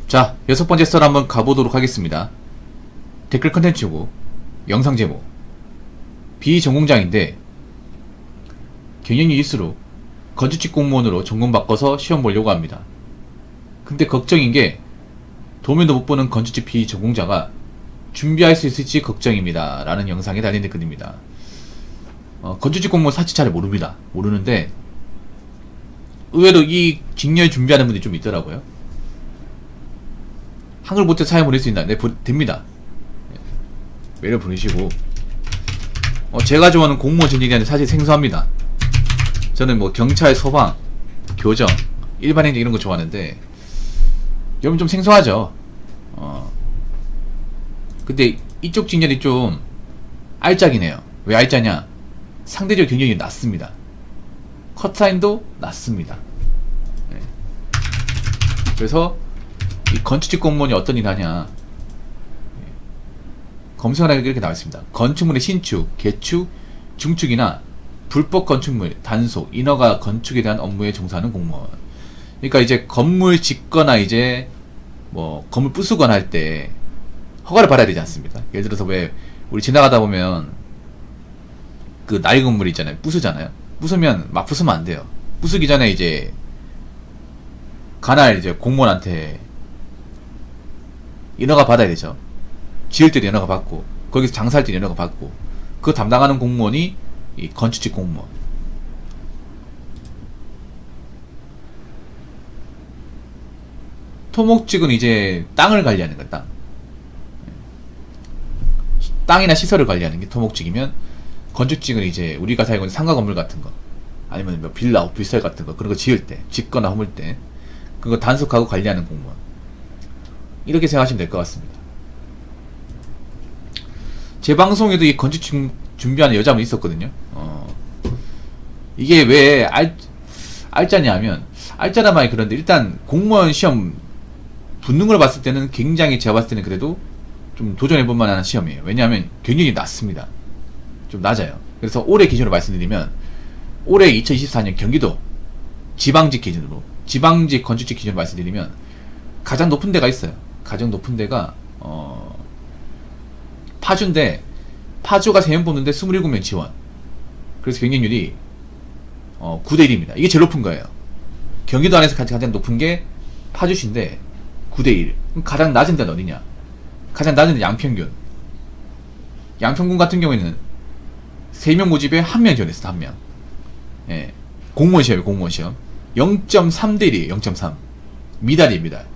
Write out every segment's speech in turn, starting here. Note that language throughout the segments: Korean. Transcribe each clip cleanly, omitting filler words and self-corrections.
자, 6번째 썰 한번 가보도록 하겠습니다. 댓글 컨텐츠고 영상 제목 비전공자인데 경영이 일수로 건축직 공무원으로 전공 바꿔서 시험 보려고 합니다. 근데 걱정인게 도면도 못 보는 건축직 비전공자가 준비할 수 있을지 걱정입니다 라는 영상에 달린 댓글입니다. 건축직 공무원 사실 잘 모릅니다. 모르는데 의외로 이 직렬 준비하는 분들이 좀 있더라고요. 한글 못해 사연 보낼 수 있나? 네, 됩니다. 메일 보내시고 제가 좋아하는 공무원 전형이 아니라 사실 생소합니다. 저는 뭐 경찰, 소방, 교정, 일반행정 이런 거 좋아하는데 여러분 좀 생소하죠? 근데 이쪽 직렬이 좀 알짜긴 해요. 왜 알짜냐? 상대적 경쟁이 낮습니다. 컷라인도 낮습니다. 네. 그래서 이 건축직 공무원이 어떤 일 하냐, 검색을 하니까 이렇게 나와있습니다. 건축물의 신축, 개축, 중축이나 불법 건축물, 단속, 인허가 건축에 대한 업무에 종사하는 공무원. 그러니까 이제 건물 짓거나 이제 뭐 건물 부수거나 할 때 허가를 받아야 되지 않습니까? 예를 들어서 왜 우리 지나가다 보면 그 낡은 건물 있잖아요. 부수잖아요. 부수면 막 부수면 안 돼요. 부수기 전에 이제 관할 이제 공무원한테 인허가 받아야 되죠. 지을 때도 인허가 받고 거기서 장사할 때도 인허가 받고 그거 담당하는 공무원이 이 건축직 공무원. 토목직은 이제 땅을 관리하는 거야. 땅이나 시설을 관리하는 게 토목직이면, 건축직은 이제 우리가 살고 있는 상가 건물 같은 거 아니면 뭐 빌라, 오피스텔 같은 거 그런 거 지을 때, 짓거나 허물 때 그거 단속하고 관리하는 공무원. 이렇게 생각하시면 될 것 같습니다. 제 방송에도 이 건축직 준비하는 여자분 있었거든요. 이게 왜 알짜냐면, 알짜란 말이 그런데 일단 공무원 시험 붙는 걸 봤을 때는 굉장히, 제가 봤을 때는 그래도 좀 도전해볼 만한 시험이에요. 왜냐하면 경쟁이 낮습니다. 좀 낮아요. 그래서 올해 기준으로 말씀드리면, 올해 2024년 경기도 지방직 기준으로, 지방직 건축직 기준으로 말씀드리면 가장 높은 데가 있어요. 가장 높은 데가 파주인데, 파주가 3명 뽑는데 27명 지원. 그래서 경쟁률이 9대1입니다. 이게 제일 높은 거예요. 경기도 안에서 가장 높은 게 파주시인데 9대1. 그럼 가장 낮은 데는 어디냐? 가장 낮은 데는 양평군. 양평군 같은 경우에는 3명 모집에 1명 지원했어. 1명. 예. 공무원 시험이에요. 공무원 시험 0.3대1이에요. 0.3. 미달이에요. 미달.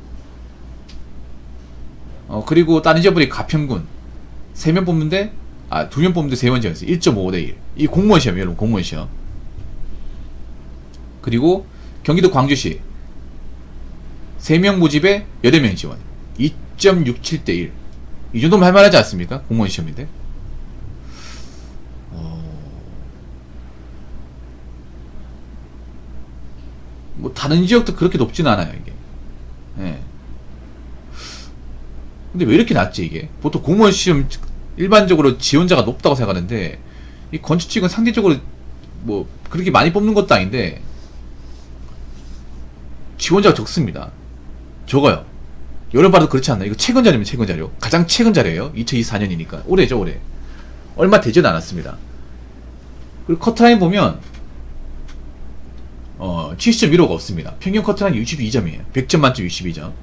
그리고 다른 지역들이 가평군 3명 뽑는데 2명 뽑는데 3명 지원했어요. 1.5대1. 이 공무원 시험이에요. 여러분, 공무원 시험. 그리고 경기도 광주시 3명 모집에 8명 지원. 2.67대1. 이 정도면 할만하지 않습니까? 공무원 시험인데. 뭐 다른 지역도 그렇게 높진 않아요, 이게. 예. 근데 왜 이렇게 낮지, 이게? 보통 공무원 시험 일반적으로 지원자가 높다고 생각하는데, 이 건축직은 상대적으로 뭐 그렇게 많이 뽑는 것도 아닌데 지원자가 적습니다. 적어요. 여러 봐도 그렇지 않나요? 이거 최근 자료면 최근 자료. 가장 최근 자료예요. 2024년이니까. 올해죠, 올해. 얼마 되지는 않았습니다. 그리고 커트라인 보면 70.15가 없습니다. 평균 커트라인이 62점이에요. 100점 만점 62점.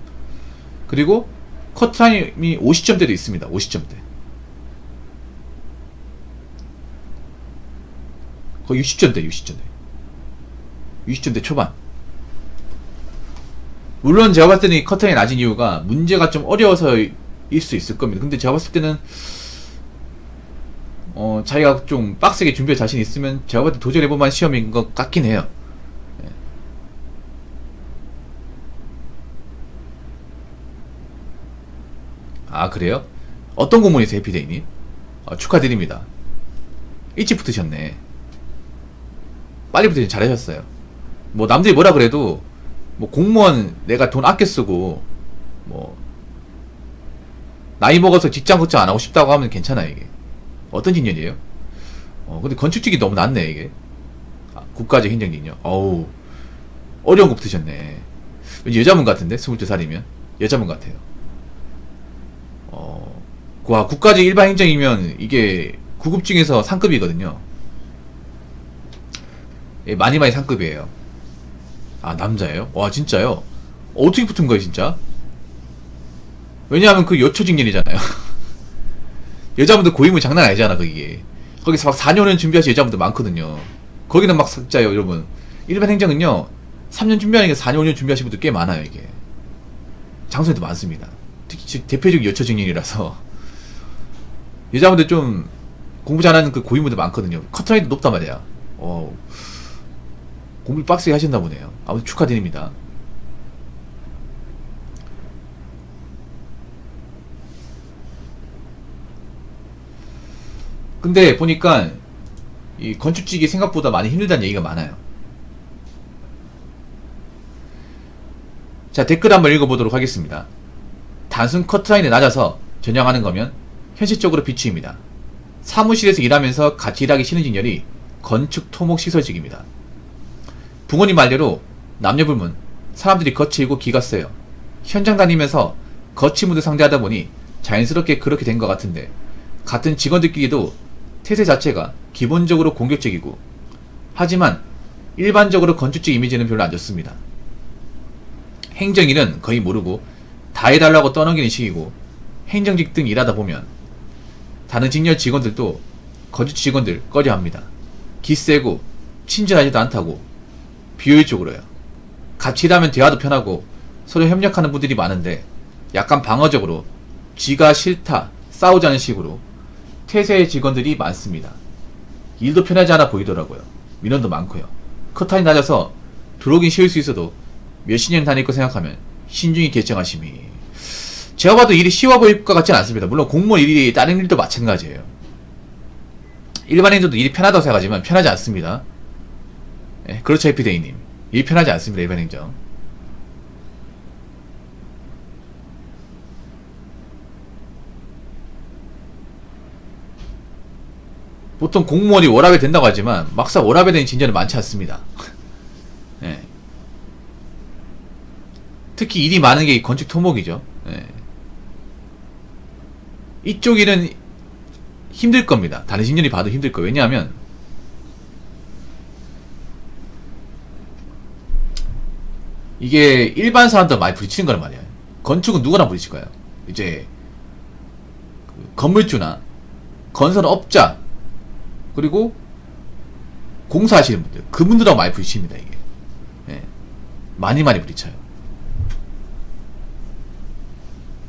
그리고 커트라인이 50점대도 있습니다. 50점대. 거의 60점대, 60점대. 60점대 초반. 물론 제가 봤을 때는 커트라인이 낮은 이유가 문제가 좀 어려워서일 수 있을 겁니다. 근데 제가 봤을 때는 자기가 좀 빡세게 준비할 자신 있으면 제가 봤을 때 도전해볼 만한 시험인 것 같긴 해요. 네. 그래요? 어떤 공무원이세요, 해피데이님? 축하드립니다. 일찍 붙으셨네. 빨리 붙으셔서 잘하셨어요. 뭐 남들이 뭐라 그래도 뭐 공무원 내가 돈 아껴 쓰고 뭐 나이 먹어서 직장 걱정 안 하고 싶다고 하면 괜찮아요. 이게 어떤 직렬이에요? 근데 건축직이 너무 낮네 이게. 국가적 행정직렬. 어우, 어려운 거 붙으셨네. 왠지 여자분 같은데 22살이면 여자분 같아요. 와, 국가직 일반 행정이면 이게 구급 중에서 상급이거든요. 예, 많이 상급이에요. 아, 남자예요? 와, 진짜요? 어떻게 붙은 거예요, 진짜? 왜냐하면 그 여초직렬이잖아요. 여자분들 고임은 장난 아니잖아, 그게. 거기서 막 4년, 5년 준비하신 여자분들 많거든요. 거기는 막 진짜요, 여러분. 일반 행정은요, 3년 준비하는 게 4년, 5년 준비하신 분들 꽤 많아요, 이게. 장소에도 많습니다. 특히 대표적인 여초직렬이라서. 여자분들 좀 공부 잘하는 그 고임분들 많거든요. 커트라인도 높단 말이야. 공부 빡세게 하셨나 보네요. 아무튼 축하드립니다. 근데 보니까 이 건축직이 생각보다 많이 힘들다는 얘기가 많아요. 자, 댓글 한번 읽어보도록 하겠습니다. 단순 커트라인이 낮아서 전향하는 거면 현실적으로 비추입니다. 사무실에서 일하면서 같이 일하기 싫은 직렬이 건축 토목 시설직입니다. 부모님 말대로 남녀불문 사람들이 거칠고 기가 세요. 현장 다니면서 거친 분들 상대하다 보니 자연스럽게 그렇게 된 것 같은데, 같은 직원들끼리도 태세 자체가 기본적으로 공격적이고, 하지만 일반적으로 건축직 이미지는 별로 안 좋습니다. 행정일은 거의 모르고 다 해달라고 떠넘기는 식이고, 행정직 등 일하다 보면 다른 직렬 직원들도 건축 직원들 꺼려합니다. 기세고 친절하지도 않다고 비효율적으로요. 같이 일하면 대화도 편하고 서로 협력하는 분들이 많은데, 약간 방어적으로 지가 싫다, 싸우자는 식으로 태세의 직원들이 많습니다. 일도 편하지 않아 보이더라고요. 민원도 많고요. 컷타임 낮아서 들어오긴 쉬울 수 있어도 몇십 년 다닐 거 생각하면 신중히 결정하심이. 제가 봐도 일이 쉬워 보일 것 같지는 않습니다. 물론 공무원 일이 다른 일도 마찬가지예요. 일반 행정도 일이 편하다고 생각하지만 편하지 않습니다. 네, 그렇죠, 해피데이님. 일이 편하지 않습니다, 일반 행정. 보통 공무원이 워라밸 된다고 하지만 막상 워라밸 되는 진전은 많지 않습니다. 네. 특히 일이 많은 게 건축 토목이죠. 네. 이쪽 일은 힘들 겁니다. 다른 직렬이 봐도 힘들 거예요. 왜냐하면 이게 일반 사람들 많이 부딪히는 거란 말이에요. 건축은 누구나 부딪힐 거예요. 이제 건물주나 건설업자, 그리고 공사하시는 분들, 그분들하고 많이 부딪힙니다. 이게 많이 부딪혀요.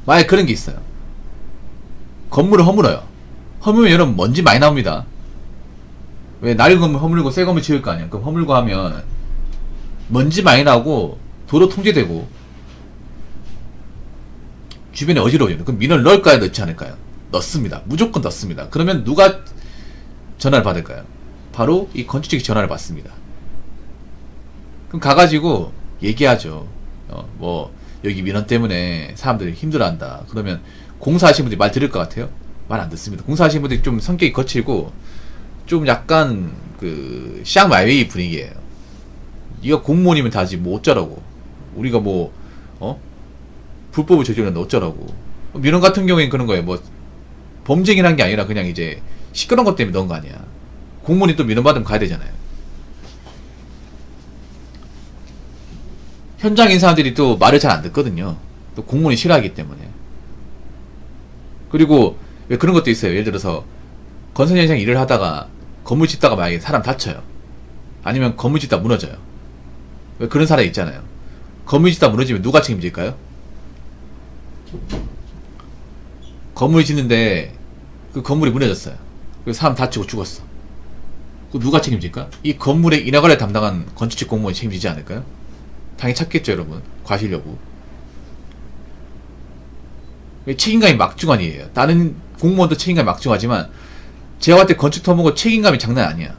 만약에 그런 게 있어요. 건물을 허물어요. 허물면 여러분 먼지 많이 나옵니다. 왜 낡은 건물 허물고 새 건물 지을 거 아니야. 그럼 허물고 하면 먼지 많이 나오고 도로 통제되고 주변에 어지러워요. 그럼 민원을 넣을까요, 넣지 않을까요? 넣습니다. 무조건 넣습니다. 그러면 누가 전화를 받을까요? 바로 이 건축직이 전화를 받습니다. 그럼 가가지고 얘기하죠. 뭐 여기 민원 때문에 사람들이 힘들어한다. 그러면 공사하시는 분들이 말 들을 것 같아요? 말 안 듣습니다. 공사하시는 분들이 좀 성격이 거칠고 좀 약간 그 샹마이웨이 분위기예요. 네가 공무원이면 다지 뭐 어쩌라고. 우리가 뭐 불법을 저질렀는데 어쩌라고. 민원 같은 경우에는 그런 거예요. 뭐 범죄긴 게 아니라 그냥 이제 시끄러운 것 때문에 넣은 거 아니야. 공무원이 또 민원 받으면 가야 되잖아요. 현장인 사람들이 또 말을 잘 안 듣거든요. 또 공무원이 싫어하기 때문에. 그리고 왜 그런 것도 있어요. 예를 들어서 건설 현장 일을 하다가 건물 짓다가 만약에 사람 다쳐요. 아니면 건물 짓다 무너져요. 왜 그런 사람 있잖아요. 건물 짓다 무너지면 누가 책임질까요? 건물 짓는데 그 건물이 무너졌어요. 그 사람 다치고 죽었어. 그 누가 책임질까? 이 건물의 인허가를 담당한 건축직 공무원이 책임지지 않을까요? 당연히 찾겠죠, 여러분. 과실여부. 책임감이 막중한이에요. 다른 공무원도 책임감이 막중하지만 제가 봤을 때 건축 토목은 책임감이 장난 아니야.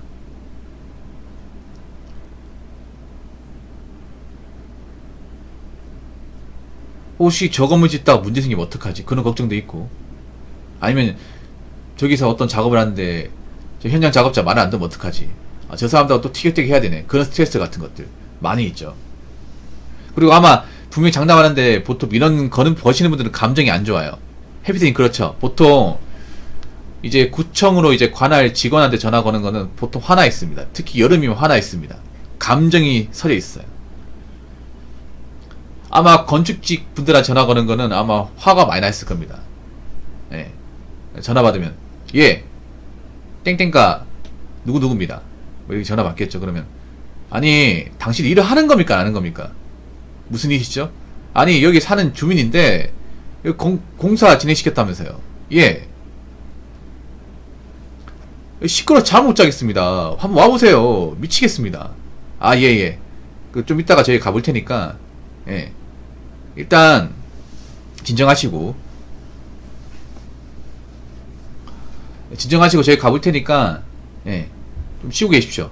혹시 저 건물 짓다가 문제 생기면 어떡하지? 그런 걱정도 있고. 아니면 저기서 어떤 작업을 하는데 저 현장 작업자 말을 안 듣면 어떡하지? 저 사람들하고 또 티격태격 해야 되네. 그런 스트레스 같은 것들 많이 있죠. 그리고 아마 분명히 장담하는데 보통 민원 거시는 분들은 감정이 안 좋아요. 해피데이 그렇죠. 보통 이제 구청으로 이제 관할 직원한테 전화 거는 거는 보통 화나 있습니다. 특히 여름이면 화나 있습니다. 감정이 서려 있어요. 아마 건축직 분들한테 전화 거는 거는 아마 화가 많이 나 있을 겁니다. 예. 전화 받으면 예 땡땡가 누구누구입니다. 뭐 이렇게 전화 받겠죠. 그러면 아니 당신 일을 하는 겁니까 안 하는 겁니까? 무슨 일이시죠? 아니 여기 사는 주민인데 여기 공사 진행시켰다면서요. 예. 시끄러워 잠 못 자겠습니다. 한번 와보세요. 미치겠습니다. 아 예예. 그 좀 이따가 저희 가볼 테니까 예. 일단 진정하시고 저희 가볼 테니까 예. 좀 쉬고 계십시오.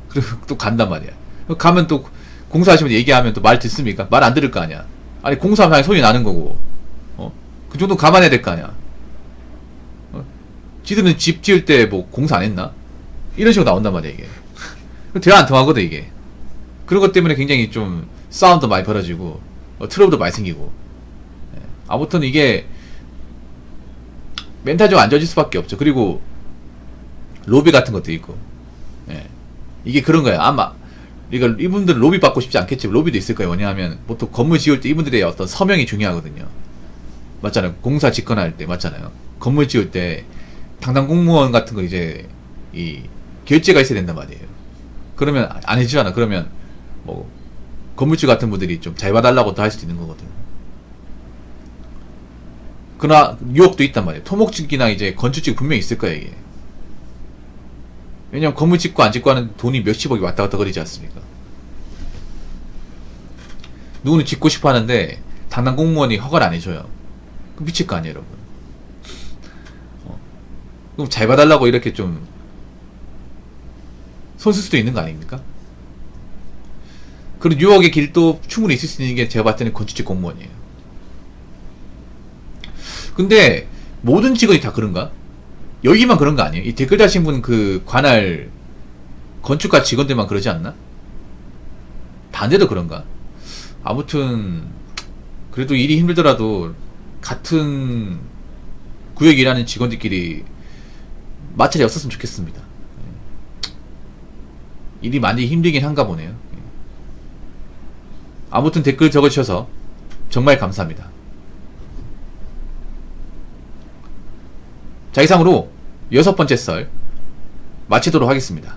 그리고 또 간단 말이야. 가면 또 공사하시면 얘기하면 또 말 듣습니까? 말 안 들을 거 아니야. 아니 공사하면 소리 나는 거고 그 정도 감안해야 될 거 아니야. 지들은 집 지을 때 뭐 공사 안 했나? 이런 식으로 나온단 말이야 이게. 대화 안 통하거든 이게. 그런 것 때문에 굉장히 좀 싸움도 많이 벌어지고 트러블도 많이 생기고. 아무튼 이게 멘탈이 좀 안 좋아질 수밖에 없죠. 그리고 로비 같은 것도 있고. 이게 그런 거야. 아마 이분들은 로비 받고 싶지 않겠지. 로비도 있을 거예요. 왜냐하면 보통 건물 지을 때 이분들의 어떤 서명이 중요하거든요. 맞잖아요. 공사 직권할 때 맞잖아요. 건물 지을 때 당당 공무원 같은 거 이제 이 결제가 있어야 된단 말이에요. 그러면 안 해주잖아. 그러면 뭐 건물주 같은 분들이 좀 잘 봐달라고 또 할 수도 있는 거거든. 그러나 유혹도 있단 말이에요. 토목직이나 이제 건축직 분명히 있을 거야 이게. 왜냐면 건물 짓고 안 짓고 하는 돈이 몇십억이 왔다 갔다 거리지 않습니까? 누구는 짓고 싶어 하는데 당당 공무원이 허가를 안 해줘요. 그럼 미칠 거 아니에요 여러분. 그럼 잘 봐달라고 이렇게 좀 손쓸 수도 있는 거 아닙니까? 그런 유혹의 길도 충분히 있을 수 있는 게 제가 봤을 때는 건축직 공무원이에요. 근데 모든 직원이 다 그런가? 여기만 그런 거 아니에요? 이 댓글 다신 분 그 관할 건축가 직원들만 그러지 않나? 반대도 그런가? 아무튼 그래도 일이 힘들더라도 같은 구역 일하는 직원들끼리 마찰이 없었으면 좋겠습니다. 일이 많이 힘들긴 한가 보네요. 아무튼 댓글 적어주셔서 정말 감사합니다. 자, 이상으로 6번째 썰 마치도록 하겠습니다.